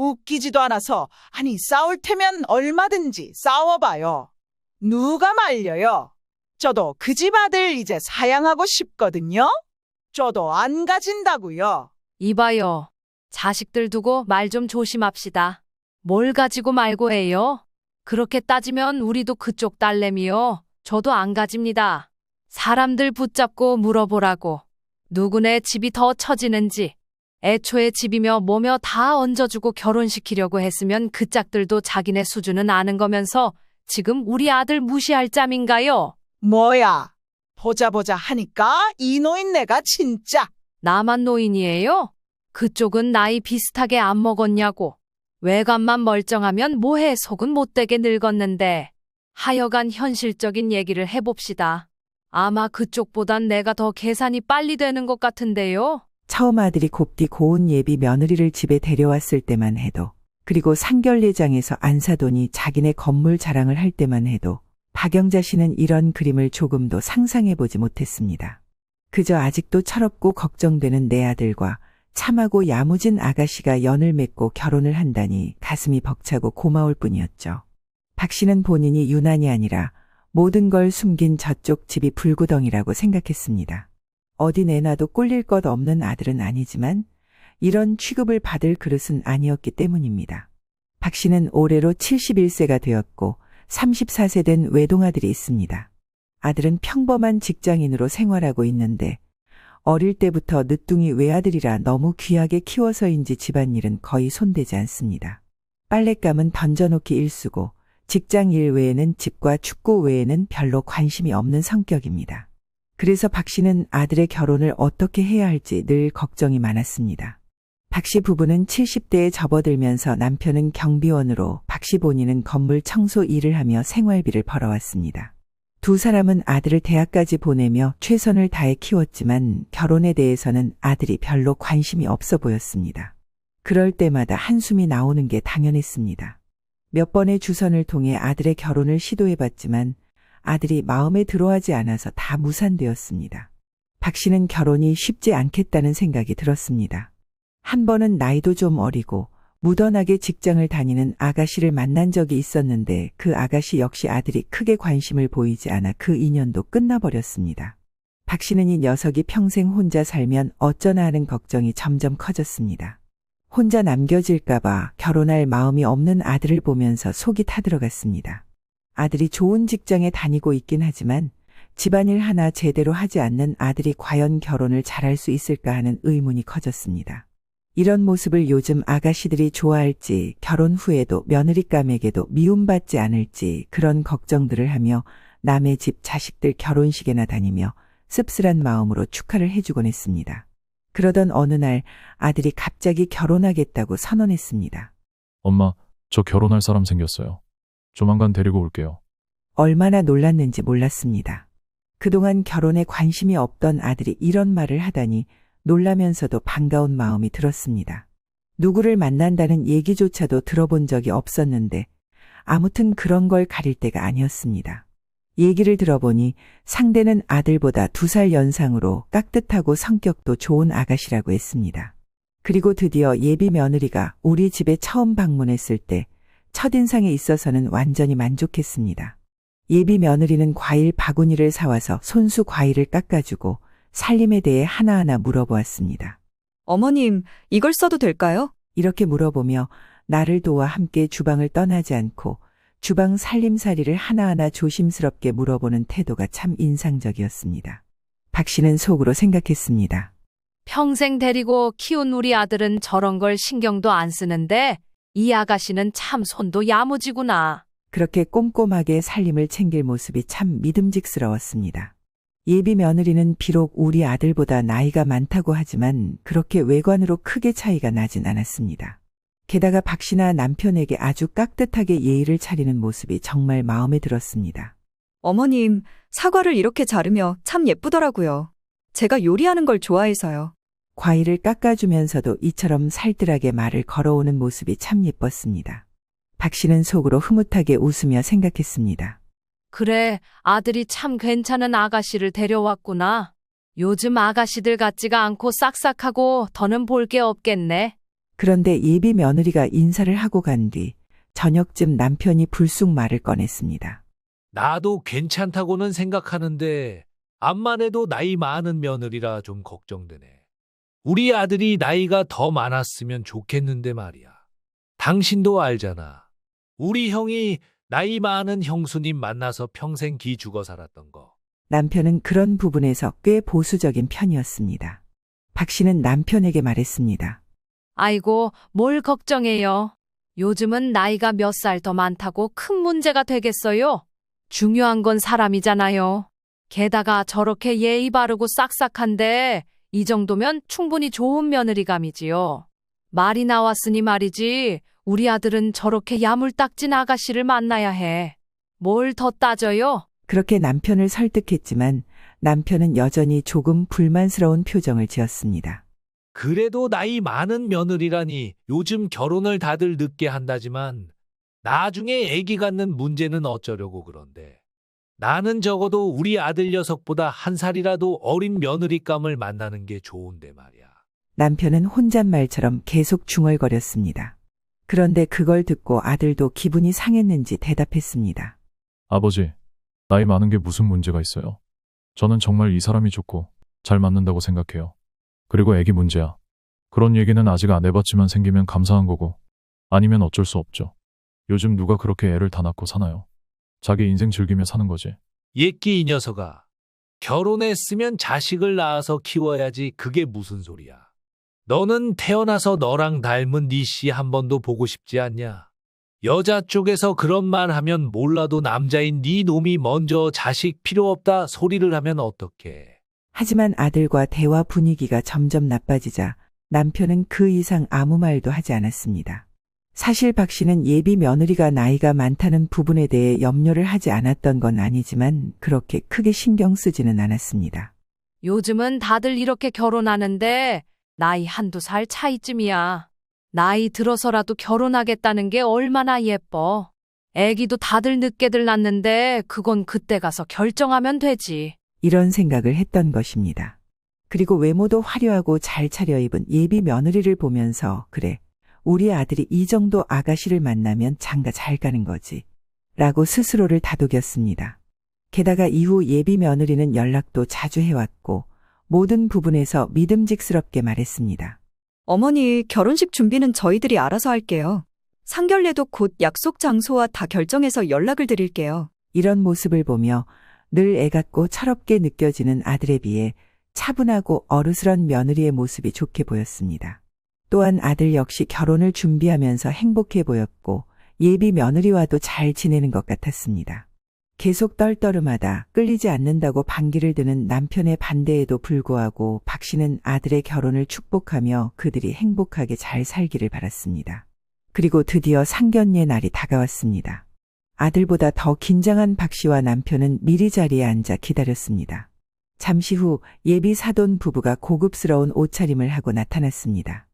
웃기지도 않아서 아니 싸울 테면 얼마든지 싸워봐요. 누가 말려요? 저도 그 집 아들 이제 사양하고 싶거든요. 저도 안 가진다고요. 이봐요. 자식들 두고 말 좀 조심합시다. 뭘 가지고 말고 해요? 그렇게 따지면 우리도 그쪽 딸내미요. 저도 안 가집니다. 사람들 붙잡고 물어보라고. 누구네 집이 더 처지는지. 애초에 집이며 뭐며 다 얹어주고 결혼시키려고 했으면 그 짝들도 자기네 수준은 아는 거면서 지금 우리 아들 무시할 짬인가요? 뭐야? 보자 하니까 이 노인네가 진짜. 나만 노인이에요? 그쪽은 나이 비슷하게 안 먹었냐고. 외관만 멀쩡하면 뭐해 속은 못되게 늙었는데. 하여간 현실적인 얘기를 해봅시다. 아마 그쪽보단 내가 더 계산이 빨리 되는 것 같은데요. 처음 아들이 곱디 고운 예비 며느리를 집에 데려왔을 때만 해도, 그리고 상결례장에서 안사돈이 자기네 건물 자랑을 할 때만 해도 박영자 씨는 이런 그림을 조금도 상상해보지 못했습니다. 그저 아직도 철없고 걱정되는 내 아들과 참하고 야무진 아가씨가 연을 맺고 결혼을 한다니 가슴이 벅차고 고마울 뿐이었죠. 박 씨는 본인이 유난이 아니라 모든 걸 숨긴 저쪽 집이 불구덩이라고 생각했습니다. 어디 내놔도 꼴릴 것 없는 아들은 아니지만 이런 취급을 받을 그릇은 아니었기 때문입니다. 박 씨는 올해로 71세가 되었고 34세 된 외동아들이 있습니다. 아들은 평범한 직장인으로 생활하고 있는데 어릴 때부터 늦둥이 외아들이라 너무 귀하게 키워서인지 집안일은 거의 손대지 않습니다. 빨랫감은 던져놓기 일쑤고 직장 일 외에는 집과 축구 외에는 별로 관심이 없는 성격입니다. 그래서 박 씨는 아들의 결혼을 어떻게 해야 할지 늘 걱정이 많았습니다. 박 씨 부부는 70대에 접어들면서 남편은 경비원으로 박 씨 본인은 건물 청소 일을 하며 생활비를 벌어왔습니다. 두 사람은 아들을 대학까지 보내며 최선을 다해 키웠지만 결혼에 대해서는 아들이 별로 관심이 없어 보였습니다. 그럴 때마다 한숨이 나오는 게 당연했습니다. 몇 번의 주선을 통해 아들의 결혼을 시도해봤지만 아들이 마음에 들어하지 않아서 다 무산되었습니다. 박 씨는 결혼이 쉽지 않겠다는 생각이 들었습니다. 한 번은 나이도 좀 어리고 무던하게 직장을 다니는 아가씨를 만난 적이 있었는데 그 아가씨 역시 아들이 크게 관심을 보이지 않아 그 인연도 끝나버렸습니다. 박 씨는 이 녀석이 평생 혼자 살면 어쩌나 하는 걱정이 점점 커졌습니다. 혼자 남겨질까봐 결혼할 마음이 없는 아들을 보면서 속이 타들어갔습니다. 아들이 좋은 직장에 다니고 있긴 하지만 집안일 하나 제대로 하지 않는 아들이 과연 결혼을 잘할 수 있을까 하는 의문이 커졌습니다. 이런 모습을 요즘 아가씨들이 좋아할지 결혼 후에도 며느리감에게도 미움받지 않을지 그런 걱정들을 하며 남의 집 자식들 결혼식에나 다니며 씁쓸한 마음으로 축하를 해주곤 했습니다. 그러던 어느 날 아들이 갑자기 결혼하겠다고 선언했습니다. 엄마, 저 결혼할 사람 생겼어요. 조만간 데리고 올게요. 얼마나 놀랐는지 몰랐습니다. 그동안 결혼에 관심이 없던 아들이 이런 말을 하다니 놀라면서도 반가운 마음이 들었습니다. 누구를 만난다는 얘기조차도 들어본 적이 없었는데 아무튼 그런 걸 가릴 때가 아니었습니다. 얘기를 들어보니 상대는 아들보다 2살 연상으로 깍듯하고 성격도 좋은 아가씨라고 했습니다. 그리고 드디어 예비 며느리가 우리 집에 처음 방문했을 때 첫인상에 있어서는 완전히 만족했습니다. 예비 며느리는 과일 바구니를 사와서 손수 과일을 깎아주고 살림에 대해 하나하나 물어보았습니다. 어머님, 이걸 써도 될까요? 이렇게 물어보며 나를 도와 함께 주방을 떠나지 않고 주방 살림살이를 하나하나 조심스럽게 물어보는 태도가 참 인상적이었습니다. 박 씨는 속으로 생각했습니다. 평생 데리고 키운 우리 아들은 저런 걸 신경도 안 쓰는데 이 아가씨는 참 손도 야무지구나. 그렇게 꼼꼼하게 살림을 챙길 모습이 참 믿음직스러웠습니다. 예비 며느리는 비록 우리 아들보다 나이가 많다고 하지만 그렇게 외관으로 크게 차이가 나진 않았습니다. 게다가 박 씨나 남편에게 아주 깍듯하게 예의를 차리는 모습이 정말 마음에 들었습니다. 어머님, 사과를 이렇게 자르며 참 예쁘더라고요. 제가 요리하는 걸 좋아해서요. 과일을 깎아주면서도 이처럼 살뜰하게 말을 걸어오는 모습이 참 예뻤습니다. 박 씨는 속으로 흐뭇하게 웃으며 생각했습니다. 그래, 아들이 참 괜찮은 아가씨를 데려왔구나. 요즘 아가씨들 같지가 않고 싹싹하고 더는 볼 게 없겠네. 그런데 예비 며느리가 인사를 하고 간 뒤 저녁쯤 남편이 불쑥 말을 꺼냈습니다. 나도 괜찮다고는 생각하는데 암만 해도 나이 많은 며느리라 좀 걱정되네. 우리 아들이 나이가 더 많았으면 좋겠는데 말이야. 당신도 알잖아. 우리 형이 나이 많은 형수님 만나서 평생 기 죽어 살았던 거. 남편은 그런 부분에서 꽤 보수적인 편이었습니다. 박 씨는 남편에게 말했습니다. 아이고, 뭘 걱정해요. 요즘은 나이가 몇 살 더 많다고 큰 문제가 되겠어요? 중요한 건 사람이잖아요. 게다가 저렇게 예의 바르고 싹싹한데 이 정도면 충분히 좋은 며느리감이지요. 말이 나왔으니 말이지 우리 아들은 저렇게 야물딱진 아가씨를 만나야 해. 뭘 더 따져요? 그렇게 남편을 설득했지만 남편은 여전히 조금 불만스러운 표정을 지었습니다. 그래도 나이 많은 며느리라니 요즘 결혼을 다들 늦게 한다지만 나중에 아기 갖는 문제는 어쩌려고 그런데. 나는 적어도 우리 아들 녀석보다 한 살이라도 어린 며느리감을 만나는 게 좋은데 말이야. 남편은 혼잣말처럼 계속 중얼거렸습니다. 그런데 그걸 듣고 아들도 기분이 상했는지 대답했습니다. 아버지, 나이 많은 게 무슨 문제가 있어요? 저는 정말 이 사람이 좋고 잘 맞는다고 생각해요. 그리고 애기 문제야. 그런 얘기는 아직 안 해봤지만 생기면 감사한 거고 아니면 어쩔 수 없죠. 요즘 누가 그렇게 애를 다 낳고 사나요? 자기 인생 즐기며 사는 거지. 예끼 이 녀석아. 결혼했으면 자식을 낳아서 키워야지 그게 무슨 소리야. 너는 태어나서 너랑 닮은 네 씨 한 번도 보고 싶지 않냐? 여자 쪽에서 그런 말 하면 몰라도 남자인 네 놈이 먼저 자식 필요 없다 소리를 하면 어떡해. 하지만 아들과 대화 분위기가 점점 나빠지자 남편은 그 이상 아무 말도 하지 않았습니다. 사실 박 씨는 예비 며느리가 나이가 많다는 부분에 대해 염려를 하지 않았던 건 아니지만 그렇게 크게 신경 쓰지는 않았습니다. 요즘은 다들 이렇게 결혼하는데 나이 한두 살 차이쯤이야. 나이 들어서라도 결혼하겠다는 게 얼마나 예뻐. 애기도 다들 늦게들 낳는데 그건 그때 가서 결정하면 되지. 이런 생각을 했던 것입니다. 그리고 외모도 화려하고 잘 차려입은 예비 며느리를 보면서 그래, 우리 아들이 이 정도 아가씨를 만나면 장가 잘 가는 거지 라고 스스로를 다독였습니다. 게다가 이후 예비 며느리는 연락도 자주 해왔고 모든 부분에서 믿음직스럽게 말했습니다. 어머니, 결혼식 준비는 저희들이 알아서 할게요. 상견례도 곧 약속 장소와 다 결정해서 연락을 드릴게요. 이런 모습을 보며 늘 애같고 철없게 느껴지는 아들에 비해 차분하고 어르스런 며느리의 모습이 좋게 보였습니다. 또한 아들 역시 결혼을 준비하면서 행복해 보였고 예비 며느리와도 잘 지내는 것 같았습니다. 계속 떨떠름하다 끌리지 않는다고 반기를 드는 남편의 반대에도 불구하고 박 씨는 아들의 결혼을 축복하며 그들이 행복하게 잘 살기를 바랐습니다. 그리고 드디어 상견례 날이 다가왔습니다. 아들보다 더 긴장한 박 씨와 남편은 미리 자리에 앉아 기다렸습니다. 잠시 후 예비 사돈 부부가 고급스러운 옷차림을 하고 나타났습니다.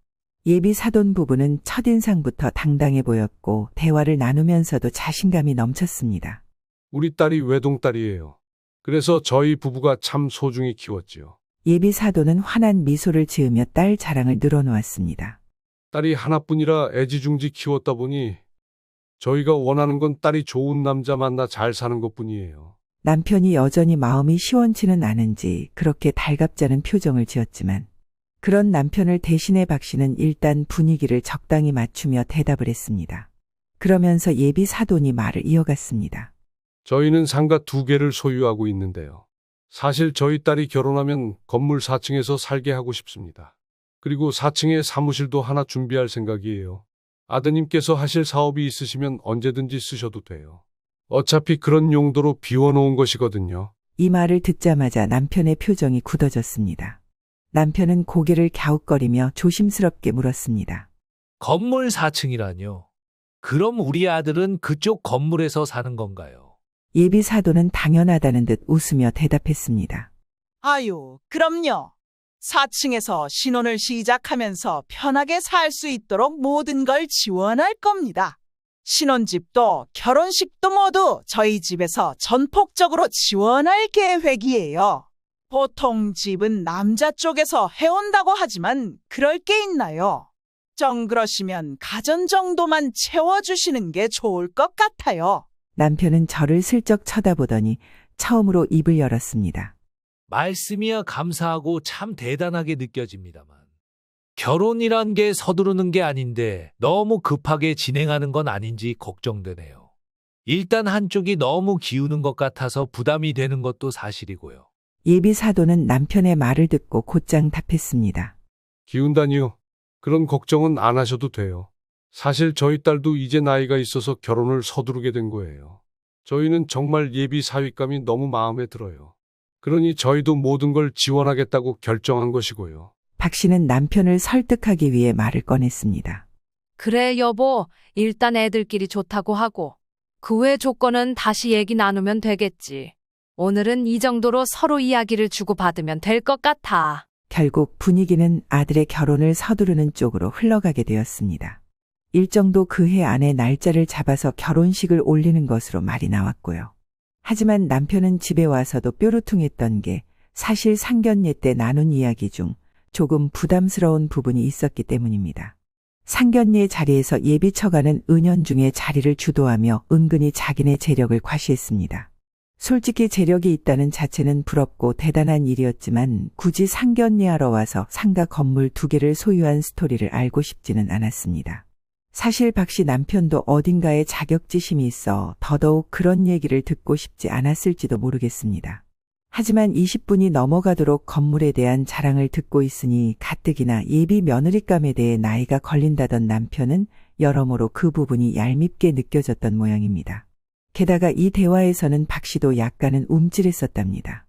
예비 사돈 부부는 첫인상부터 당당해 보였고 대화를 나누면서도 자신감이 넘쳤습니다. 우리 딸이 외동딸이에요. 그래서 저희 부부가 참 소중히 키웠지요. 예비 사돈은 환한 미소를 지으며 딸 자랑을 늘어놓았습니다. 딸이 하나뿐이라 애지중지 키웠다 보니 저희가 원하는 건 딸이 좋은 남자 만나 잘 사는 것뿐이에요. 남편이 여전히 마음이 시원치는 않은지 그렇게 달갑지 않은 표정을 지었지만 그런 남편을 대신해 박 씨는 일단 분위기를 적당히 맞추며 대답을 했습니다. 그러면서 예비 사돈이 말을 이어갔습니다. 저희는 상가 2개를 소유하고 있는데요. 사실 저희 딸이 결혼하면 건물 4층에서 살게 하고 싶습니다. 그리고 4층에 사무실도 하나 준비할 생각이에요. 아드님께서 하실 사업이 있으시면 언제든지 쓰셔도 돼요. 어차피 그런 용도로 비워놓은 것이거든요. 이 말을 듣자마자 남편의 표정이 굳어졌습니다. 남편은 고개를 갸웃거리며 조심스럽게 물었습니다. 건물 4층이라뇨. 그럼 우리 아들은 그쪽 건물에서 사는 건가요? 예비 사돈은 당연하다는 듯 웃으며 대답했습니다. 아유, 그럼요. 4층에서 신혼을 시작하면서 편하게 살 수 있도록 모든 걸 지원할 겁니다. 신혼집도 결혼식도 모두 저희 집에서 전폭적으로 지원할 계획이에요. 보통 집은 남자 쪽에서 해온다고 하지만 그럴 게 있나요? 정 그러시면 가전 정도만 채워주시는 게 좋을 것 같아요. 남편은 저를 슬쩍 쳐다보더니 처음으로 입을 열었습니다. 말씀이야 감사하고 참 대단하게 느껴집니다만. 결혼이란 게 서두르는 게 아닌데 너무 급하게 진행하는 건 아닌지 걱정되네요. 일단 한쪽이 너무 기우는 것 같아서 부담이 되는 것도 사실이고요. 예비 사도는 남편의 말을 듣고 곧장 답했습니다. 기운다니요. 그런 걱정은 안 하셔도 돼요. 사실 저희 딸도 이제 나이가 있어서 결혼을 서두르게 된 거예요. 저희는 정말 예비 사윗감이 너무 마음에 들어요. 그러니 저희도 모든 걸 지원하겠다고 결정한 것이고요. 박 씨는 남편을 설득하기 위해 말을 꺼냈습니다. 그래, 여보. 일단 애들끼리 좋다고 하고. 그 외 조건은 다시 얘기 나누면 되겠지. 오늘은 이 정도로 서로 이야기를 주고받으면 될 것 같아. 결국 분위기는 아들의 결혼을 서두르는 쪽으로 흘러가게 되었습니다. 일정도 그 해 안에 날짜를 잡아서 결혼식을 올리는 것으로 말이 나왔고요. 하지만 남편은 집에 와서도 뾰루퉁했던 게 사실 상견례 때 나눈 이야기 중 조금 부담스러운 부분이 있었기 때문입니다. 상견례 자리에서 예비 처가는 은연중에 자리를 주도하며 은근히 자기네 재력을 과시했습니다. 솔직히 재력이 있다는 자체는 부럽고 대단한 일이었지만 굳이 상견례하러 와서 상가 건물 2개를 소유한 스토리를 알고 싶지는 않았습니다. 사실 박 씨 남편도 어딘가에 자격지심이 있어 더더욱 그런 얘기를 듣고 싶지 않았을지도 모르겠습니다. 하지만 20분이 넘어가도록 건물에 대한 자랑을 듣고 있으니 가뜩이나 예비 며느리감에 대해 나이가 걸린다던 남편은 여러모로 그 부분이 얄밉게 느껴졌던 모양입니다. 게다가 이 대화에서는 박 씨도 약간은 움찔했었답니다.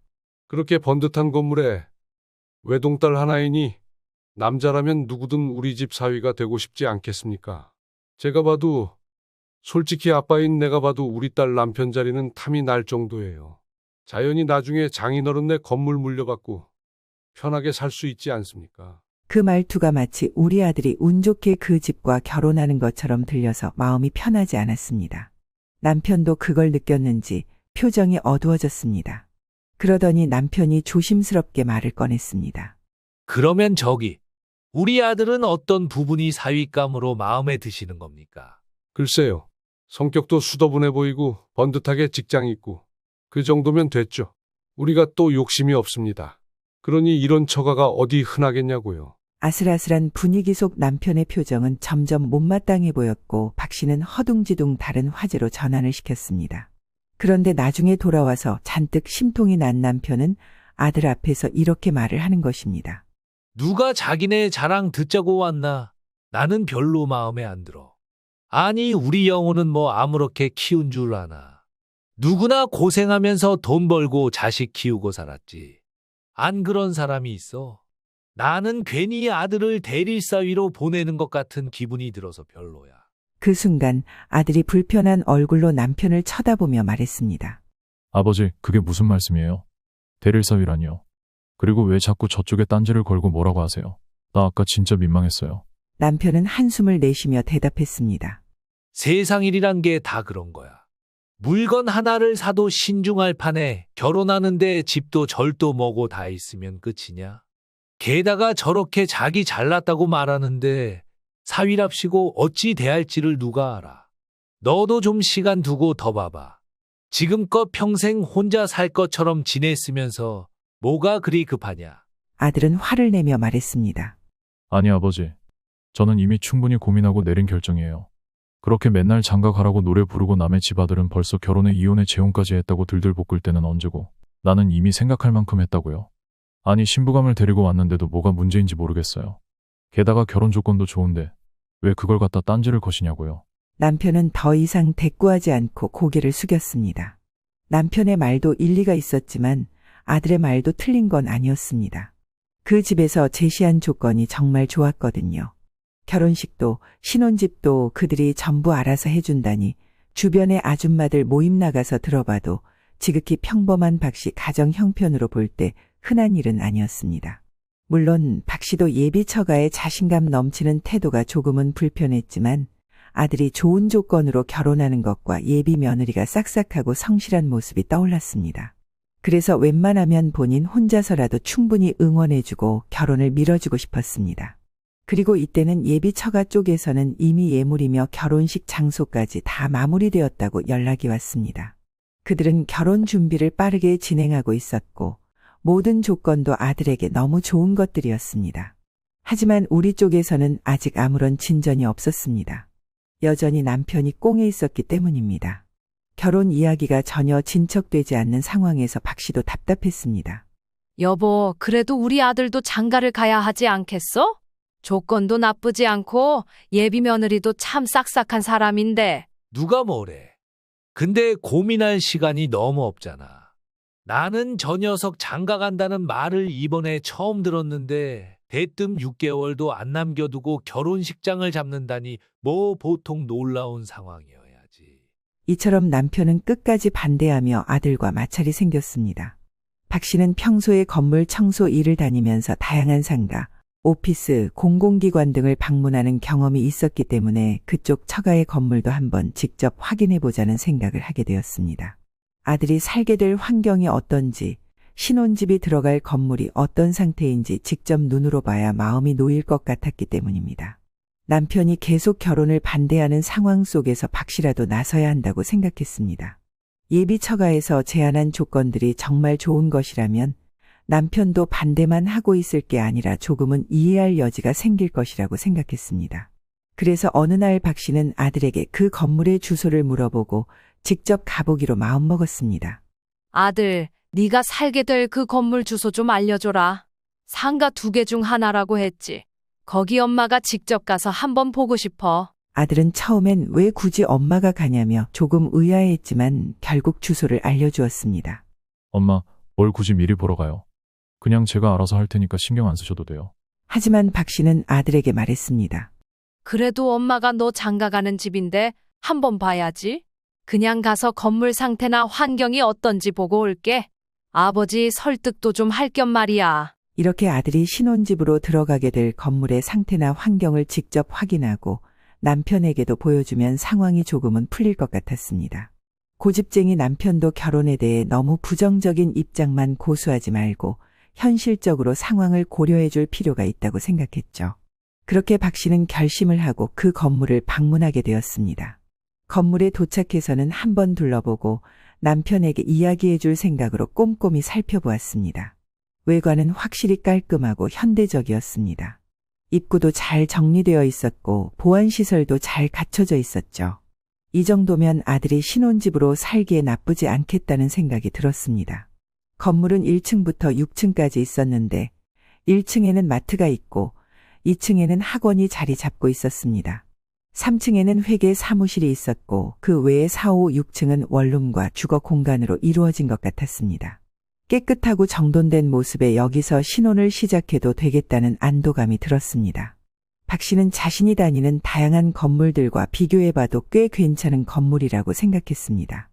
그렇게 번듯한 건물에 외동딸 하나이니 남자라면 누구든 우리 집 사위가 되고 싶지 않겠습니까? 제가 봐도 솔직히 아빠인 내가 봐도 우리 딸 남편 자리는 탐이 날 정도예요. 자연히 나중에 장인어른네 건물 물려받고 편하게 살 수 있지 않습니까? 그 말투가 마치 우리 아들이 운 좋게 그 집과 결혼하는 것처럼 들려서 마음이 편하지 않았습니다. 남편도 그걸 느꼈는지 표정이 어두워졌습니다. 그러더니 남편이 조심스럽게 말을 꺼냈습니다. 그러면 저기, 우리 아들은 어떤 부분이 사윗감으로 마음에 드시는 겁니까? 글쎄요. 성격도 수더분해 보이고 번듯하게 직장 있고 그 정도면 됐죠. 우리가 또 욕심이 없습니다. 그러니 이런 처가가 어디 흔하겠냐고요. 아슬아슬한 분위기 속 남편의 표정은 점점 못마땅해 보였고 박 씨는 허둥지둥 다른 화제로 전환을 시켰습니다. 그런데 나중에 돌아와서 잔뜩 심통이 난 남편은 아들 앞에서 이렇게 말을 하는 것입니다. 누가 자기네 자랑 듣자고 왔나? 나는 별로 마음에 안 들어. 아니, 우리 영호는 뭐 아무렇게 키운 줄 아나. 누구나 고생하면서 돈 벌고 자식 키우고 살았지. 안 그런 사람이 있어. 나는 괜히 아들을 대릴사위로 보내는 것 같은 기분이 들어서 별로야. 그 순간 아들이 불편한 얼굴로 남편을 쳐다보며 말했습니다. 아버지, 그게 무슨 말씀이에요? 대릴사위라니요. 그리고 왜 자꾸 저쪽에 딴지를 걸고 뭐라고 하세요? 나 아까 진짜 민망했어요. 남편은 한숨을 내쉬며 대답했습니다. 세상 일이란 게 다 그런 거야. 물건 하나를 사도 신중할 판에 결혼하는데 집도 절도 뭐고 다 있으면 끝이냐? 게다가 저렇게 자기 잘났다고 말하는데 사위랍시고 어찌 대할지를 누가 알아? 너도 좀 시간 두고 더 봐봐. 지금껏 평생 혼자 살 것처럼 지냈으면서 뭐가 그리 급하냐? 아들은 화를 내며 말했습니다. 아니 아버지, 저는 이미 충분히 고민하고 내린 결정이에요. 그렇게 맨날 장가 가라고 노래 부르고 남의 집 아들은 벌써 결혼에 이혼에 재혼까지 했다고 들들 볶을 때는 언제고, 나는 이미 생각할 만큼 했다고요. 아니, 신부감을 데리고 왔는데도 뭐가 문제인지 모르겠어요. 게다가 결혼 조건도 좋은데 왜 그걸 갖다 딴지를 거시냐고요. 남편은 더 이상 대꾸하지 않고 고개를 숙였습니다. 남편의 말도 일리가 있었지만 아들의 말도 틀린 건 아니었습니다. 그 집에서 제시한 조건이 정말 좋았거든요. 결혼식도 신혼집도 그들이 전부 알아서 해준다니 주변의 아줌마들 모임 나가서 들어봐도 지극히 평범한 박 씨 가정 형편으로 볼 때 흔한 일은 아니었습니다. 물론 박 씨도 예비 처가의 자신감 넘치는 태도가 조금은 불편했지만 아들이 좋은 조건으로 결혼하는 것과 예비 며느리가 싹싹하고 성실한 모습이 떠올랐습니다. 그래서 웬만하면 본인 혼자서라도 충분히 응원해주고 결혼을 밀어주고 싶었습니다. 그리고 이때는 예비 처가 쪽에서는 이미 예물이며 결혼식 장소까지 다 마무리되었다고 연락이 왔습니다. 그들은 결혼 준비를 빠르게 진행하고 있었고 모든 조건도 아들에게 너무 좋은 것들이었습니다. 하지만 우리 쪽에서는 아직 아무런 진전이 없었습니다. 여전히 남편이 꽁에 있었기 때문입니다. 결혼 이야기가 전혀 진척되지 않는 상황에서 박 씨도 답답했습니다. 여보, 그래도 우리 아들도 장가를 가야 하지 않겠어? 조건도 나쁘지 않고 예비 며느리도 참 싹싹한 사람인데. 누가 뭐래. 근데 고민할 시간이 너무 없잖아. 나는 저 녀석 장가 간다는 말을 이번에 처음 들었는데 대뜸 6개월도 안 남겨두고 결혼식장을 잡는다니 뭐 보통 놀라운 상황이어야지. 이처럼 남편은 끝까지 반대하며 아들과 마찰이 생겼습니다. 박 씨는 평소에 건물 청소 일을 다니면서 다양한 상가, 오피스, 공공기관 등을 방문하는 경험이 있었기 때문에 그쪽 처가의 건물도 한번 직접 확인해보자는 생각을 하게 되었습니다. 아들이 살게 될 환경이 어떤지, 신혼집이 들어갈 건물이 어떤 상태인지 직접 눈으로 봐야 마음이 놓일 것 같았기 때문입니다. 남편이 계속 결혼을 반대하는 상황 속에서 박 씨라도 나서야 한다고 생각했습니다. 예비 처가에서 제안한 조건들이 정말 좋은 것이라면 남편도 반대만 하고 있을 게 아니라 조금은 이해할 여지가 생길 것이라고 생각했습니다. 그래서 어느 날 박 씨는 아들에게 그 건물의 주소를 물어보고 직접 가보기로 마음먹었습니다. 아들, 네가 살게 될 그 건물 주소 좀 알려줘라. 상가 2개 중 하나라고 했지. 거기 엄마가 직접 가서 한번 보고 싶어. 아들은 처음엔 왜 굳이 엄마가 가냐며 조금 의아해했지만 결국 주소를 알려주었습니다. 엄마, 뭘 굳이 미리 보러 가요? 그냥 제가 알아서 할 테니까 신경 안 쓰셔도 돼요. 하지만 박 씨는 아들에게 말했습니다. 그래도 엄마가 너 장가 가는 집인데 한번 봐야지. 그냥 가서 건물 상태나 환경이 어떤지 보고 올게. 아버지 설득도 좀 할 겸 말이야. 이렇게 아들이 신혼집으로 들어가게 될 건물의 상태나 환경을 직접 확인하고 남편에게도 보여주면 상황이 조금은 풀릴 것 같았습니다. 고집쟁이 남편도 결혼에 대해 너무 부정적인 입장만 고수하지 말고 현실적으로 상황을 고려해 줄 필요가 있다고 생각했죠. 그렇게 박 씨는 결심을 하고 그 건물을 방문하게 되었습니다. 건물에 도착해서는 한번 둘러보고 남편에게 이야기해 줄 생각으로 꼼꼼히 살펴보았습니다. 외관은 확실히 깔끔하고 현대적이었습니다. 입구도 잘 정리되어 있었고 보안시설도 잘 갖춰져 있었죠. 이 정도면 아들이 신혼집으로 살기에 나쁘지 않겠다는 생각이 들었습니다. 건물은 1층부터 6층까지 있었는데 1층에는 마트가 있고 2층에는 학원이 자리 잡고 있었습니다. 3층에는 회계 사무실이 있었고 그 외에 4, 5, 6층은 원룸과 주거 공간으로 이루어진 것 같았습니다. 깨끗하고 정돈된 모습에 여기서 신혼을 시작해도 되겠다는 안도감이 들었습니다. 박 씨는 자신이 다니는 다양한 건물들과 비교해봐도 꽤 괜찮은 건물이라고 생각했습니다.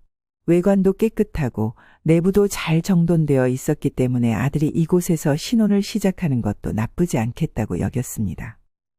외관도 깨끗하고 내부도 잘 정돈되어 있었기 때문에 아들이 이곳에서 신혼을 시작하는 것도 나쁘지 않겠다고 여겼습니다.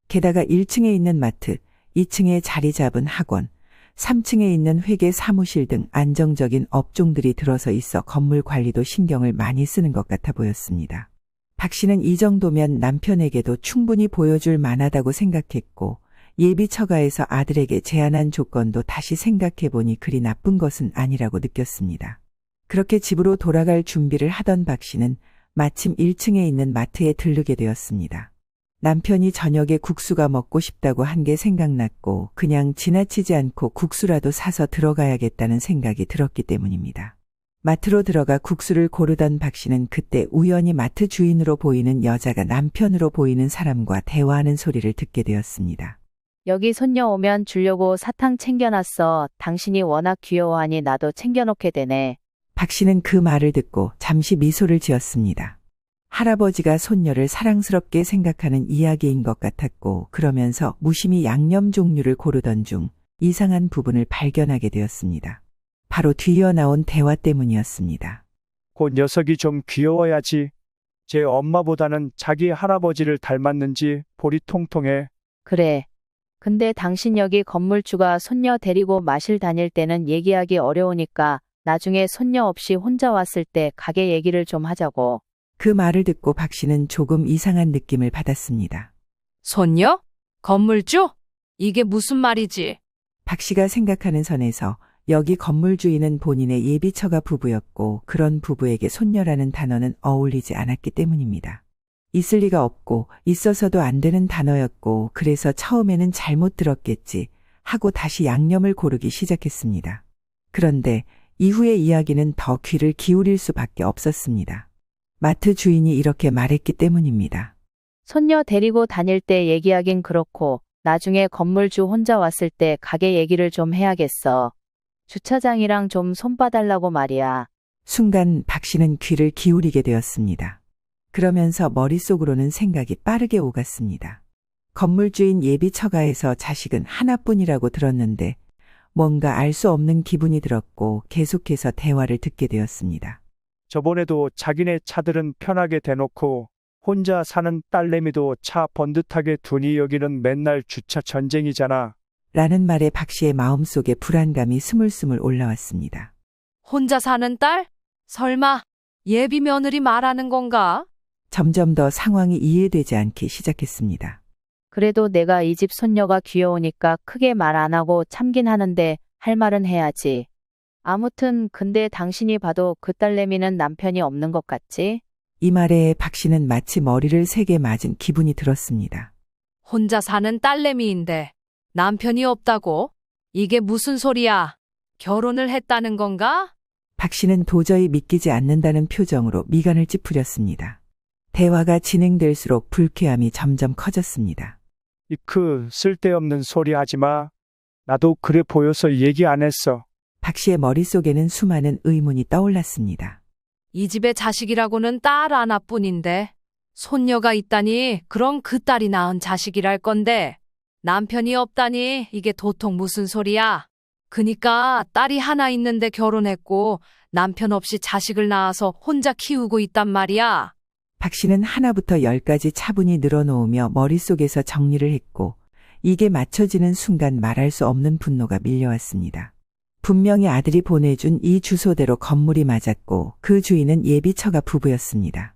게다가 1층에 있는 마트, 2층에 자리 잡은 학원, 3층에 있는 회계 사무실 등 안정적인 업종들이 들어서 있어 건물 관리도 신경을 많이 쓰는 것 같아 보였습니다. 박 씨는 이 정도면 남편에게도 충분히 보여줄 만하다고 생각했고 예비 처가에서 아들에게 제안한 조건도 다시 생각해보니 그리 나쁜 것은 아니라고 느꼈습니다. 그렇게 집으로 돌아갈 준비를 하던 박 씨는 마침 1층에 있는 마트에 들르게 되었습니다. 남편이 저녁에 국수가 먹고 싶다고 한 게 생각났고 그냥 지나치지 않고 국수라도 사서 들어가야겠다는 생각이 들었기 때문입니다. 마트로 들어가 국수를 고르던 박 씨는 그때 우연히 마트 주인으로 보이는 여자가 남편으로 보이는 사람과 대화하는 소리를 듣게 되었습니다. 여기 손녀 오면 주려고 사탕 챙겨놨어. 당신이 워낙 귀여워하니 나도 챙겨놓게 되네. 박 씨는 그 말을 듣고 잠시 미소를 지었습니다. 할아버지가 손녀를 사랑스럽게 생각하는 이야기인 것 같았고 그러면서 무심히 양념 종류를 고르던 중 이상한 부분을 발견하게 되었습니다. 바로 뒤이어 나온 대화 때문이었습니다. 그 녀석이 좀 귀여워야지. 제 엄마보다는 자기 할아버지를 닮았는지 볼이 통통해. 그래. 근데 당신 여기 건물주가 손녀 데리고 마실 다닐 때는 얘기하기 어려우니까 나중에 손녀 없이 혼자 왔을 때 가게 얘기를 좀 하자고. 그 말을 듣고 박 씨는 조금 이상한 느낌을 받았습니다. 손녀? 건물주? 이게 무슨 말이지? 박 씨가 생각하는 선에서 여기 건물주인은 본인의 예비처가 부부였고 그런 부부에게 손녀라는 단어는 어울리지 않았기 때문입니다. 있을 리가 없고 있어서도 안 되는 단어였고 그래서 처음에는 잘못 들었겠지 하고 다시 양념을 고르기 시작했습니다. 그런데 이후의 이야기는 더 귀를 기울일 수밖에 없었습니다. 마트 주인이 이렇게 말했기 때문입니다. 손녀 데리고 다닐 때 얘기하긴 그렇고 나중에 건물주 혼자 왔을 때 가게 얘기를 좀 해야겠어. 주차장이랑 좀 손봐달라고 말이야. 순간 박 씨는 귀를 기울이게 되었습니다. 그러면서 머릿속으로는 생각이 빠르게 오갔습니다. 건물주인 예비 처가에서 자식은 하나뿐이라고 들었는데 뭔가 알 수 없는 기분이 들었고 계속해서 대화를 듣게 되었습니다. 저번에도 자기네 차들은 편하게 대놓고 혼자 사는 딸내미도 차 번듯하게 두니 여기는 맨날 주차 전쟁이잖아. 라는 말에 박 씨의 마음속에 불안감이 스물스물 올라왔습니다. 혼자 사는 딸? 설마 예비 며느리 말하는 건가? 점점 더 상황이 이해되지 않기 시작했습니다. 그래도 내가 이 집 손녀가 귀여우니까 크게 말 안 하고 참긴 하는데 할 말은 해야지. 아무튼 근데 당신이 봐도 그 딸내미는 남편이 없는 것 같지? 이 말에 박 씨는 마치 머리를 세게 맞은 기분이 들었습니다. 혼자 사는 딸내미인데 남편이 없다고? 이게 무슨 소리야? 결혼을 했다는 건가? 박 씨는 도저히 믿기지 않는다는 표정으로 미간을 찌푸렸습니다. 대화가 진행될수록 불쾌함이 점점 커졌습니다. 이크 쓸데없는 소리 하지 마. 나도 그래 보여서 얘기 안 했어. 박 씨의 머릿속에는 수많은 의문이 떠올랐습니다. 이 집의 자식이라고는 딸 하나뿐인데 손녀가 있다니 그럼 그 딸이 낳은 자식이랄 건데 남편이 없다니 이게 도통 무슨 소리야? 그니까 딸이 하나 있는데 결혼했고 남편 없이 자식을 낳아서 혼자 키우고 있단 말이야. 박 씨는 하나부터 10까지 차분히 늘어놓으며 머릿속에서 정리를 했고 이게 맞춰지는 순간 말할 수 없는 분노가 밀려왔습니다. 분명히 아들이 보내준 이 주소대로 건물이 맞았고 그 주인은 예비처가 부부였습니다.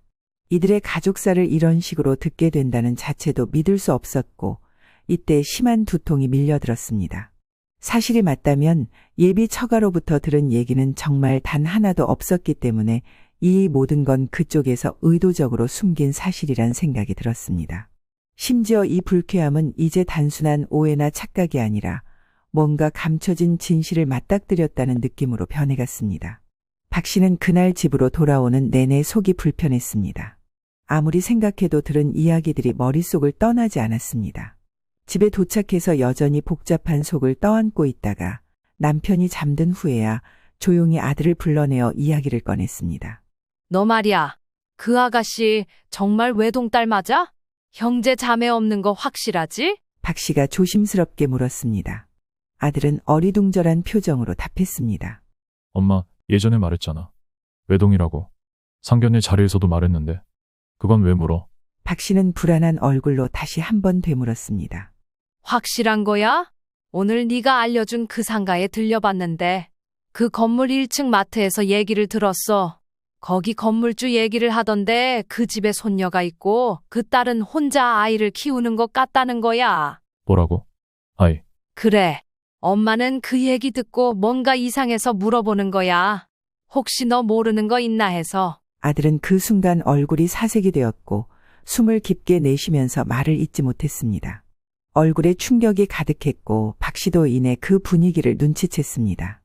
이들의 가족사를 이런 식으로 듣게 된다는 자체도 믿을 수 없었고 이때 심한 두통이 밀려들었습니다. 사실이 맞다면 예비처가로부터 들은 얘기는 정말 단 하나도 없었기 때문에 이 모든 건 그쪽에서 의도적으로 숨긴 사실이란 생각이 들었습니다. 심지어 이 불쾌함은 이제 단순한 오해나 착각이 아니라 뭔가 감춰진 진실을 맞닥뜨렸다는 느낌으로 변해갔습니다. 박 씨는 그날 집으로 돌아오는 내내 속이 불편했습니다. 아무리 생각해도 들은 이야기들이 머릿속을 떠나지 않았습니다. 집에 도착해서 여전히 복잡한 속을 떠안고 있다가 남편이 잠든 후에야 조용히 아들을 불러내어 이야기를 꺼냈습니다. 너 말이야. 그 아가씨 정말 외동딸 맞아? 형제 자매 없는 거 확실하지? 박 씨가 조심스럽게 물었습니다. 아들은 어리둥절한 표정으로 답했습니다. 엄마, 예전에 말했잖아. 외동이라고. 상견례 자리에서도 말했는데. 그건 왜 물어? 박 씨는 불안한 얼굴로 다시 한 번 되물었습니다. 확실한 거야? 오늘 네가 알려준 그 상가에 들려봤는데 그 건물 1층 마트에서 얘기를 들었어. 거기 건물주 얘기를 하던데 그 집에 손녀가 있고 그 딸은 혼자 아이를 키우는 것 같다는 거야. 뭐라고? 아이, 그래. 엄마는 그 얘기 듣고 뭔가 이상해서 물어보는 거야. 혹시 너 모르는 거 있나 해서. 아들은 그 순간 얼굴이 사색이 되었고 숨을 깊게 내쉬면서 말을 잇지 못했습니다. 얼굴에 충격이 가득했고 박 씨도 이내 그 분위기를 눈치챘습니다.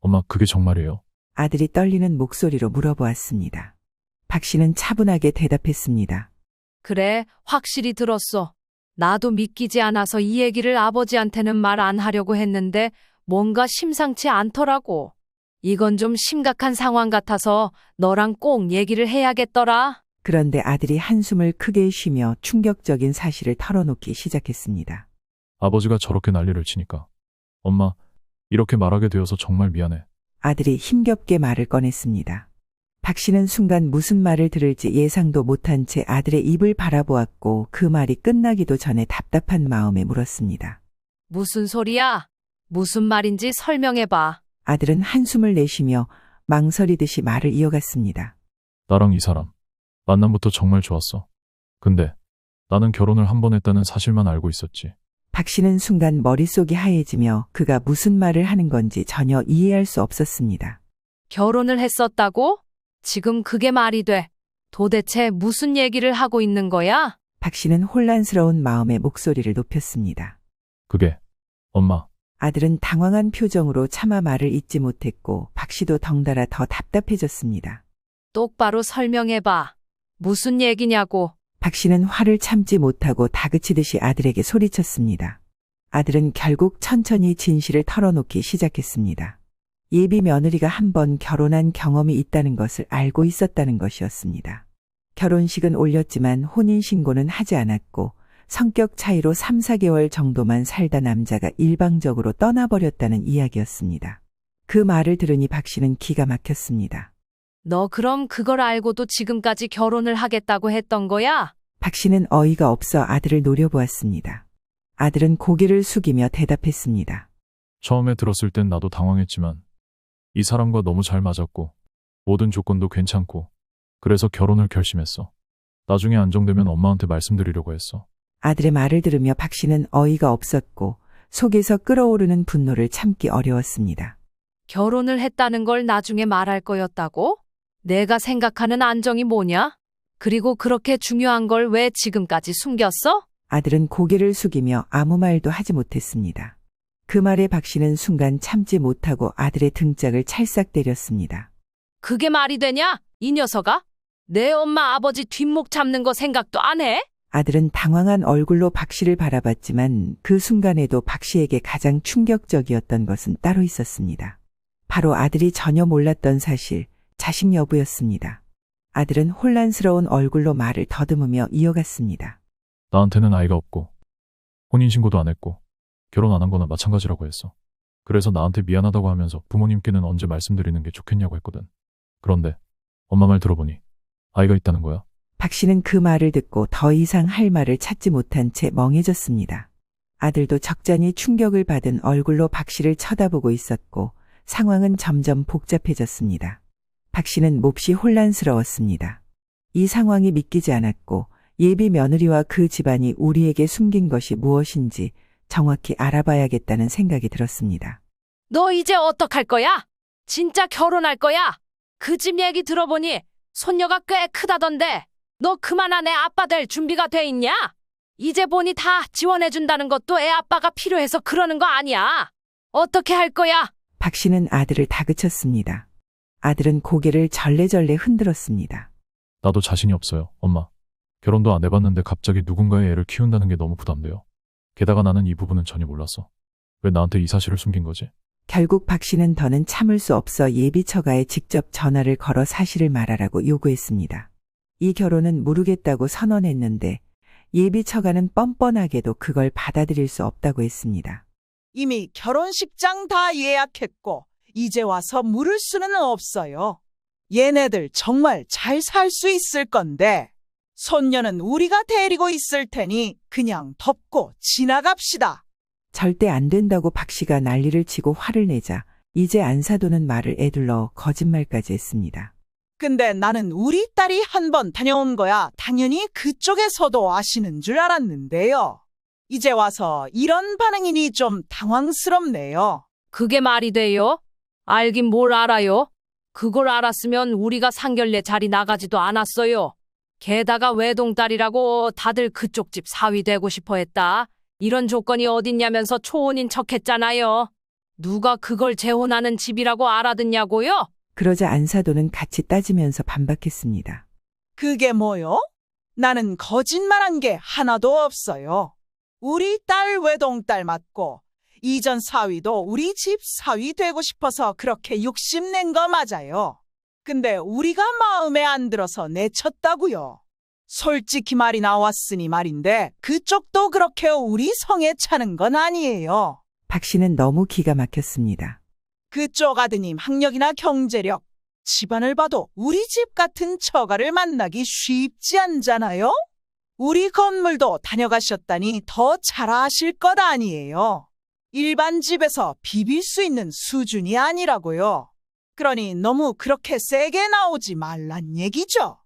엄마, 그게 정말이에요. 아들이 떨리는 목소리로 물어보았습니다. 박 씨는 차분하게 대답했습니다. 그래, 확실히 들었어. 나도 믿기지 않아서 이 얘기를 아버지한테는 말 안 하려고 했는데 뭔가 심상치 않더라고. 이건 좀 심각한 상황 같아서 너랑 꼭 얘기를 해야겠더라. 그런데 아들이 한숨을 크게 쉬며 충격적인 사실을 털어놓기 시작했습니다. 아버지가 저렇게 난리를 치니까. 엄마, 이렇게 말하게 되어서 정말 미안해. 아들이 힘겹게 말을 꺼냈습니다. 박 씨는 순간 무슨 말을 들을지 예상도 못한 채 아들의 입을 바라보았고 그 말이 끝나기도 전에 답답한 마음에 물었습니다. 무슨 소리야? 무슨 말인지 설명해봐. 아들은 한숨을 내쉬며 망설이듯이 말을 이어갔습니다. 나랑 이 사람. 만남부터 정말 좋았어. 근데 나는 결혼을 한 번 했다는 사실만 알고 있었지. 박 씨는 순간 머릿속이 하얘지며 그가 무슨 말을 하는 건지 전혀 이해할 수 없었습니다. 결혼을 했었다고? 지금 그게 말이 돼. 도대체 무슨 얘기를 하고 있는 거야? 박 씨는 혼란스러운 마음에 목소리를 높였습니다. 그게, 엄마, 아들은 당황한 표정으로 차마 말을 잇지 못했고 박 씨도 덩달아 더 답답해졌습니다. 똑바로 설명해봐. 무슨 얘기냐고. 박 씨는 화를 참지 못하고 다그치듯이 아들에게 소리쳤습니다. 아들은 결국 천천히 진실을 털어놓기 시작했습니다. 예비 며느리가 한 번 결혼한 경험이 있다는 것을 알고 있었다는 것이었습니다. 결혼식은 올렸지만 혼인신고는 하지 않았고 성격 차이로 3, 4개월 정도만 살다 남자가 일방적으로 떠나버렸다는 이야기였습니다. 그 말을 들으니 박 씨는 기가 막혔습니다. 너 그럼 그걸 알고도 지금까지 결혼을 하겠다고 했던 거야? 박 씨는 어이가 없어 아들을 노려보았습니다. 아들은 고개를 숙이며 대답했습니다. 처음에 들었을 땐 나도 당황했지만 이 사람과 너무 잘 맞았고 모든 조건도 괜찮고 그래서 결혼을 결심했어. 나중에 안정되면 엄마한테 말씀드리려고 했어. 아들의 말을 들으며 박 씨는 어이가 없었고 속에서 끓어오르는 분노를 참기 어려웠습니다. 결혼을 했다는 걸 나중에 말할 거였다고? 내가 생각하는 안정이 뭐냐? 그리고 그렇게 중요한 걸 왜 지금까지 숨겼어? 아들은 고개를 숙이며 아무 말도 하지 못했습니다. 그 말에 박 씨는 순간 참지 못하고 아들의 등짝을 찰싹 때렸습니다. 그게 말이 되냐? 이 녀석아? 내 엄마 아버지 뒷목 잡는 거 생각도 안 해? 아들은 당황한 얼굴로 박 씨를 바라봤지만 그 순간에도 박 씨에게 가장 충격적이었던 것은 따로 있었습니다. 바로 아들이 전혀 몰랐던 사실, 자식 여부였습니다. 아들은 혼란스러운 얼굴로 말을 더듬으며 이어갔습니다. 나한테는 아이가 없고 혼인신고도 안 했고 결혼 안 한 거나 마찬가지라고 했어. 그래서 나한테 미안하다고 하면서 부모님께는 언제 말씀드리는 게 좋겠냐고 했거든. 그런데 엄마 말 들어보니 아이가 있다는 거야. 박 씨는 그 말을 듣고 더 이상 할 말을 찾지 못한 채 멍해졌습니다. 아들도 적잖이 충격을 받은 얼굴로 박 씨를 쳐다보고 있었고 상황은 점점 복잡해졌습니다. 박 씨는 몹시 혼란스러웠습니다. 이 상황이 믿기지 않았고 예비 며느리와 그 집안이 우리에게 숨긴 것이 무엇인지 정확히 알아봐야겠다는 생각이 들었습니다. 너 이제 어떡할 거야? 진짜 결혼할 거야? 그 집 얘기 들어보니 손녀가 꽤 크다던데 너 그만한 애 아빠 될 준비가 돼 있냐? 이제 보니 다 지원해준다는 것도 애 아빠가 필요해서 그러는 거 아니야? 어떻게 할 거야? 박 씨는 아들을 다그쳤습니다. 아들은 고개를 절레절레 흔들었습니다. 나도 자신이 없어요, 엄마. 결혼도 안 해봤는데 갑자기 누군가의 애를 키운다는 게 너무 부담돼요. 게다가 나는 이 부분은 전혀 몰랐어. 왜 나한테 이 사실을 숨긴 거지? 결국 박 씨는 더는 참을 수 없어 예비 처가에 직접 전화를 걸어 사실을 말하라고 요구했습니다. 이 결혼은 모르겠다고 선언했는데 예비 처가는 뻔뻔하게도 그걸 받아들일 수 없다고 했습니다. 이미 결혼식장 다 예약했고 이제 와서 물을 수는 없어요. 얘네들 정말 잘 살 수 있을 건데 손녀는 우리가 데리고 있을 테니 그냥 덮고 지나갑시다. 절대 안 된다고 박 씨가 난리를 치고 화를 내자 이제 안 사도는 말을 에둘러 거짓말까지 했습니다. 근데 나는 우리 딸이 한 번 다녀온 거야 당연히 그쪽에서도 아시는 줄 알았는데요. 이제 와서 이런 반응이니 좀 당황스럽네요. 그게 말이 돼요? 알긴 뭘 알아요? 그걸 알았으면 우리가 상견례 자리 나가지도 않았어요. 게다가 외동딸이라고 다들 그쪽 집 사위 되고 싶어 했다. 이런 조건이 어딨냐면서 초혼인 척 했잖아요. 누가 그걸 재혼하는 집이라고 알아듣냐고요? 그러자 안사도는 같이 따지면서 반박했습니다. 그게 뭐요? 나는 거짓말한 게 하나도 없어요. 우리 딸 외동딸 맞고 이전 사위도 우리 집 사위 되고 싶어서 그렇게 욕심낸 거 맞아요. 근데 우리가 마음에 안 들어서 내쳤다고요. 솔직히 말이 나왔으니 말인데 그쪽도 그렇게 우리 성에 차는 건 아니에요. 박 씨는 너무 기가 막혔습니다. 그쪽 아드님 학력이나 경제력, 집안을 봐도 우리 집 같은 처가를 만나기 쉽지 않잖아요? 우리 건물도 다녀가셨다니 더 잘 아실 것 아니에요. 일반 집에서 비빌 수 있는 수준이 아니라고요. 그러니 너무 그렇게 세게 나오지 말란 얘기죠.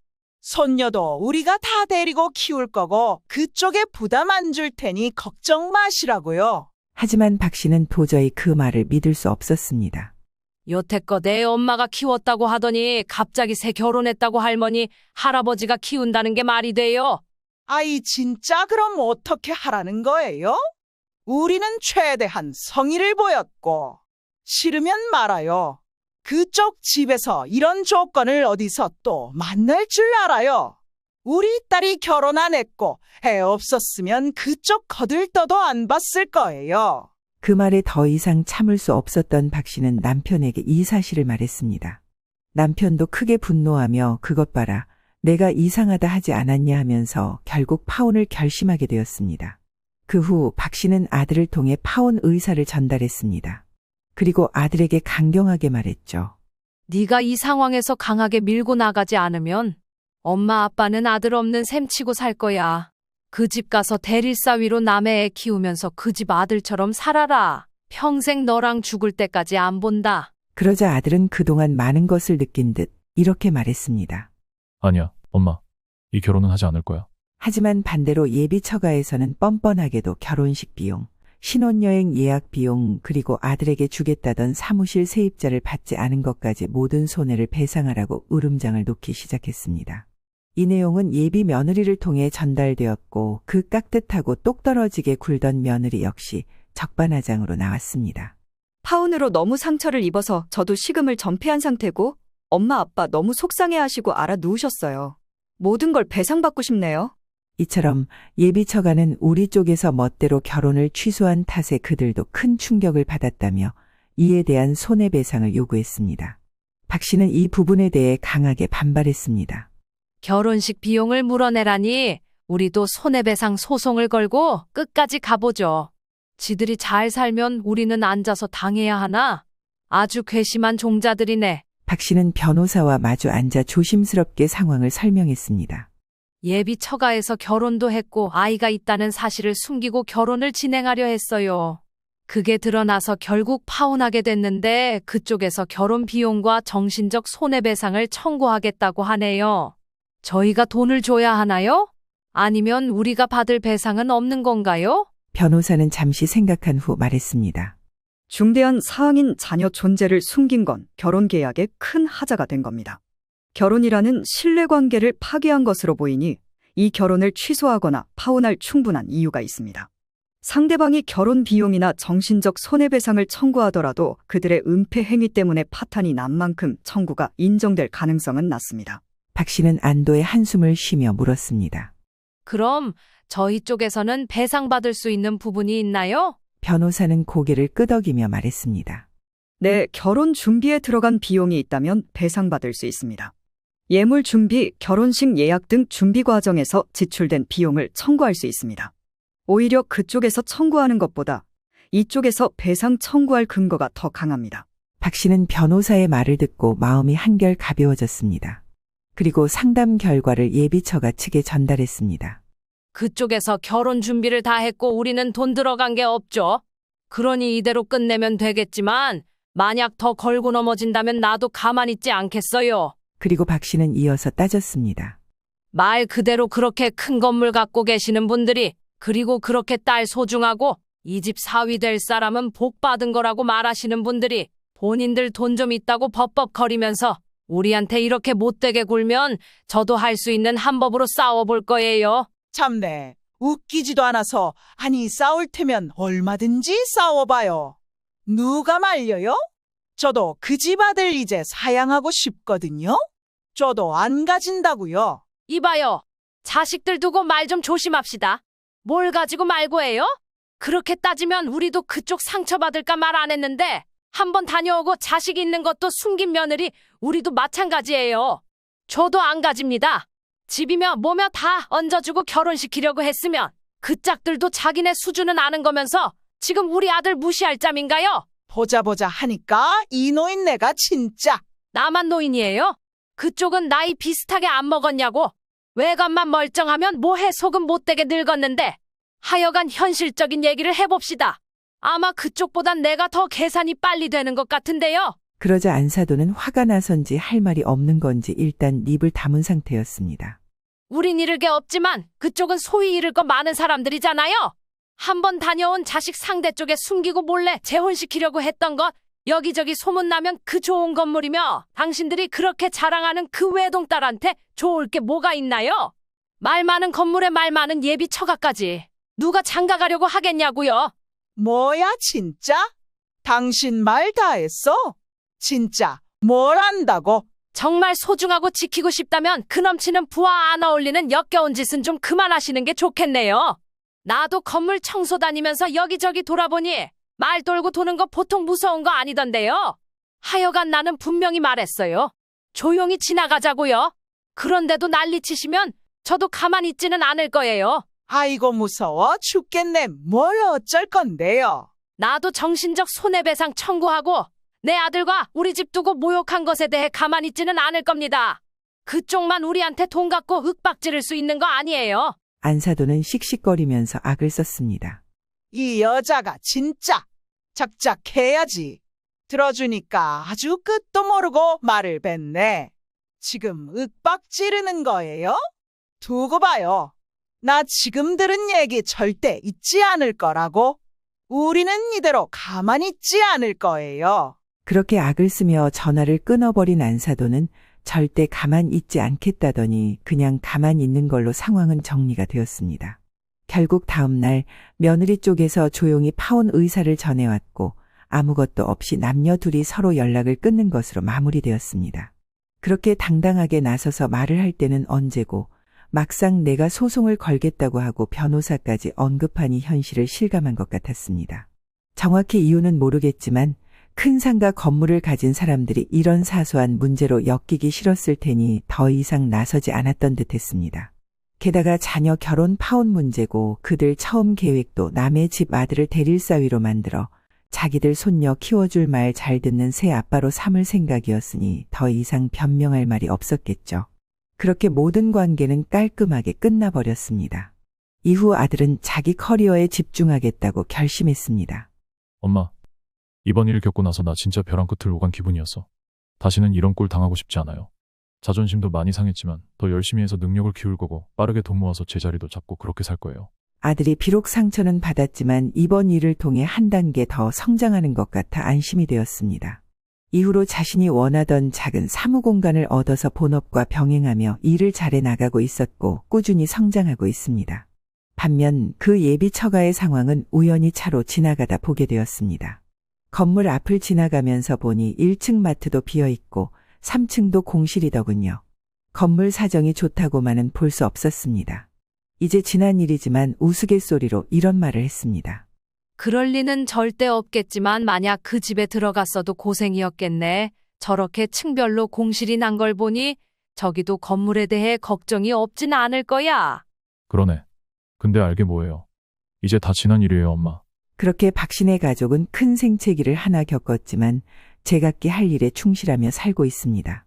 손녀도 우리가 다 데리고 키울 거고 그쪽에 부담 안 줄 테니 걱정 마시라고요. 하지만 박 씨는 도저히 그 말을 믿을 수 없었습니다. 여태껏 애 엄마가 키웠다고 하더니 갑자기 새 결혼했다고 할머니, 할아버지가 키운다는 게 말이 돼요? 아이 진짜 그럼 어떻게 하라는 거예요? 우리는 최대한 성의를 보였고 싫으면 말아요. 그쪽 집에서 이런 조건을 어디서 또 만날 줄 알아요. 우리 딸이 결혼 안 했고 애 없었으면 그쪽 거들떠도 안 봤을 거예요. 그 말에 더 이상 참을 수 없었던 박 씨는 남편에게 이 사실을 말했습니다. 남편도 크게 분노하며 그것 봐라, 내가 이상하다 하지 않았냐 하면서 결국 파혼을 결심하게 되었습니다. 그 후 박 씨는 아들을 통해 파혼 의사를 전달했습니다. 그리고 아들에게 강경하게 말했죠. 네가 이 상황에서 강하게 밀고 나가지 않으면 엄마 아빠는 아들 없는 셈 치고 살 거야. 그 집 가서 대릴사위로 남의 애 키우면서 그 집 아들처럼 살아라. 평생 너랑 죽을 때까지 안 본다. 그러자 아들은 그동안 많은 것을 느낀 듯 이렇게 말했습니다. 아니야, 엄마. 이 결혼은 하지 않을 거야. 하지만 반대로 예비 처가에서는 뻔뻔하게도 결혼식 비용, 신혼여행 예약 비용, 그리고 아들에게 주겠다던 사무실 세입자를 받지 않은 것까지 모든 손해를 배상하라고 울음장을 놓기 시작했습니다. 이 내용은 예비 며느리를 통해 전달되었고 그 깍듯하고 똑떨어지게 굴던 며느리 역시 적반하장으로 나왔습니다. 파혼으로 너무 상처를 입어서 저도 식음을 전폐한 상태고 엄마 아빠 너무 속상해하시고 알아누우셨어요. 모든 걸 배상받고 싶네요. 이처럼 예비 처가는 우리 쪽에서 멋대로 결혼을 취소한 탓에 그들도 큰 충격을 받았다며 이에 대한 손해배상을 요구했습니다. 박 씨는 이 부분에 대해 강하게 반발했습니다. 결혼식 비용을 물어내라니 우리도 손해배상 소송을 걸고 끝까지 가보죠. 지들이 잘 살면 우리는 앉아서 당해야 하나? 아주 괘씸한 종자들이네. 박 씨는 변호사와 마주 앉아 조심스럽게 상황을 설명했습니다. 예비 처가에서 결혼도 했고 아이가 있다는 사실을 숨기고 결혼을 진행하려 했어요. 그게 드러나서 결국 파혼하게 됐는데 그쪽에서 결혼 비용과 정신적 손해배상을 청구하겠다고 하네요. 저희가 돈을 줘야 하나요? 아니면 우리가 받을 배상은 없는 건가요? 변호사는 잠시 생각한 후 말했습니다. 중대한 사항인 자녀 존재를 숨긴 건 결혼 계약에 큰 하자가 된 겁니다. 결혼이라는 신뢰관계를 파괴한 것으로 보이니 이 결혼을 취소하거나 파혼할 충분한 이유가 있습니다. 상대방이 결혼 비용이나 정신적 손해배상을 청구하더라도 그들의 은폐 행위 때문에 파탄이 난 만큼 청구가 인정될 가능성은 낮습니다. 박 씨는 안도의 한숨을 쉬며 물었습니다. 그럼 저희 쪽에서는 배상받을 수 있는 부분이 있나요? 변호사는 고개를 끄덕이며 말했습니다. 네, 결혼 준비에 들어간 비용이 있다면 배상받을 수 있습니다. 예물 준비, 결혼식 예약 등 준비 과정에서 지출된 비용을 청구할 수 있습니다. 오히려 그쪽에서 청구하는 것보다 이쪽에서 배상 청구할 근거가 더 강합니다. 박 씨는 변호사의 말을 듣고 마음이 한결 가벼워졌습니다. 그리고 상담 결과를 예비처가 측에 전달했습니다. 그쪽에서 결혼 준비를 다 했고 우리는 돈 들어간 게 없죠. 그러니 이대로 끝내면 되겠지만 만약 더 걸고 넘어진다면 나도 가만히 있지 않겠어요. 그리고 박 씨는 이어서 따졌습니다. 말 그대로 그렇게 큰 건물 갖고 계시는 분들이 그리고 그렇게 딸 소중하고 이 집 사위 될 사람은 복 받은 거라고 말하시는 분들이 본인들 돈 좀 있다고 벅벅거리면서 우리한테 이렇게 못되게 굴면 저도 할 수 있는 한 법으로 싸워볼 거예요. 참네. 웃기지도 않아서 아니 싸울 테면 얼마든지 싸워봐요. 누가 말려요? 저도 그 집 아들 이제 사양하고 싶거든요. 저도 안 가진다고요. 이봐요. 자식들 두고 말 좀 조심합시다. 뭘 가지고 말고 해요? 그렇게 따지면 우리도 그쪽 상처받을까 말 안 했는데 한번 다녀오고 자식 있는 것도 숨긴 며느리 우리도 마찬가지예요. 저도 안 가집니다. 집이며 뭐며 다 얹어주고 결혼시키려고 했으면 그 짝들도 자기네 수준은 아는 거면서 지금 우리 아들 무시할 짬인가요? 보자 하니까 이 노인네가 진짜. 나만 노인이에요? 그쪽은 나이 비슷하게 안 먹었냐고. 외관만 멀쩡하면 뭐해 속은 못되게 늙었는데. 하여간 현실적인 얘기를 해봅시다. 아마 그쪽보단 내가 더 계산이 빨리 되는 것 같은데요. 그러자 안사돈은 화가 나선지 할 말이 없는 건지 일단 입을 다문 상태였습니다. 우린 잃을 게 없지만 그쪽은 소위 잃을 거 많은 사람들이잖아요. 한번 다녀온 자식 상대 쪽에 숨기고 몰래 재혼시키려고 했던 것 여기저기 소문나면 그 좋은 건물이며 당신들이 그렇게 자랑하는 그 외동딸한테 좋을 게 뭐가 있나요? 말 많은 건물에 말 많은 예비 처가까지 누가 장가가려고 하겠냐고요. 뭐야, 진짜? 당신 말 다 했어? 진짜 뭘 안다고? 정말 소중하고 지키고 싶다면 그 넘치는 부와 안 어울리는 역겨운 짓은 좀 그만하시는 게 좋겠네요. 나도 건물 청소 다니면서 여기저기 돌아보니 말 돌고 도는 거 보통 무서운 거 아니던데요. 하여간 나는 분명히 말했어요. 조용히 지나가자고요. 그런데도 난리치시면 저도 가만히 있지는 않을 거예요. 아이고, 무서워 죽겠네. 뭘 어쩔 건데요? 나도 정신적 손해배상 청구하고 내 아들과 우리 집 두고 모욕한 것에 대해 가만히 있지는 않을 겁니다. 그쪽만 우리한테 돈 갖고 윽박지를 수 있는 거 아니에요. 안사돈은 씩씩거리면서 악을 썼습니다. 이 여자가 진짜 작작해야지. 들어주니까 아주 끝도 모르고 말을 뱉네. 지금 윽박 지르는 거예요? 두고 봐요. 나 지금 들은 얘기 절대 잊지 않을 거라고. 우리는 이대로 가만히 있지 않을 거예요. 그렇게 악을 쓰며 전화를 끊어버린 안사돈은 절대 가만 있지 않겠다더니 그냥 가만 있는 걸로 상황은 정리가 되었습니다. 결국 다음 날 며느리 쪽에서 조용히 파혼 의사를 전해왔고 아무것도 없이 남녀 둘이 서로 연락을 끊는 것으로 마무리되었습니다. 그렇게 당당하게 나서서 말을 할 때는 언제고 막상 내가 소송을 걸겠다고 하고 변호사까지 언급하니 현실을 실감한 것 같았습니다. 정확히 이유는 모르겠지만 큰 상가 건물을 가진 사람들이 이런 사소한 문제로 엮이기 싫었을 테니 더 이상 나서지 않았던 듯 했습니다. 게다가 자녀 결혼 파혼 문제고 그들 처음 계획도 남의 집 아들을 데릴 사위로 만들어 자기들 손녀 키워줄 말 잘 듣는 새 아빠로 삼을 생각이었으니 더 이상 변명할 말이 없었겠죠. 그렇게 모든 관계는 깔끔하게 끝나버렸습니다. 이후 아들은 자기 커리어에 집중하겠다고 결심했습니다. 엄마, 이번 일 겪고 나서 나 진짜 벼랑 끝을 오간 기분이었어. 다시는 이런 꼴 당하고 싶지 않아요. 자존심도 많이 상했지만 더 열심히 해서 능력을 키울 거고 빠르게 돈 모아서 제 자리도 잡고 그렇게 살 거예요. 아들이 비록 상처는 받았지만 이번 일을 통해 한 단계 더 성장하는 것 같아 안심이 되었습니다. 이후로 자신이 원하던 작은 사무 공간을 얻어서 본업과 병행하며 일을 잘해 나가고 있었고 꾸준히 성장하고 있습니다. 반면 그 예비 처가의 상황은 우연히 차로 지나가다 보게 되었습니다. 건물 앞을 지나가면서 보니 1층 마트도 비어있고 3층도 공실이더군요. 건물 사정이 좋다고만은 볼 수 없었습니다. 이제 지난 일이지만 우스갯소리로 이런 말을 했습니다. 그럴 리는 절대 없겠지만 만약 그 집에 들어갔어도 고생이었겠네. 저렇게 층별로 공실이 난 걸 보니 저기도 건물에 대해 걱정이 없진 않을 거야. 그러네. 근데 알게 뭐예요. 이제 다 지난 일이에요, 엄마. 그렇게 박신의 가족은 큰 생채기를 하나 겪었지만 제각기 할 일에 충실하며 살고 있습니다.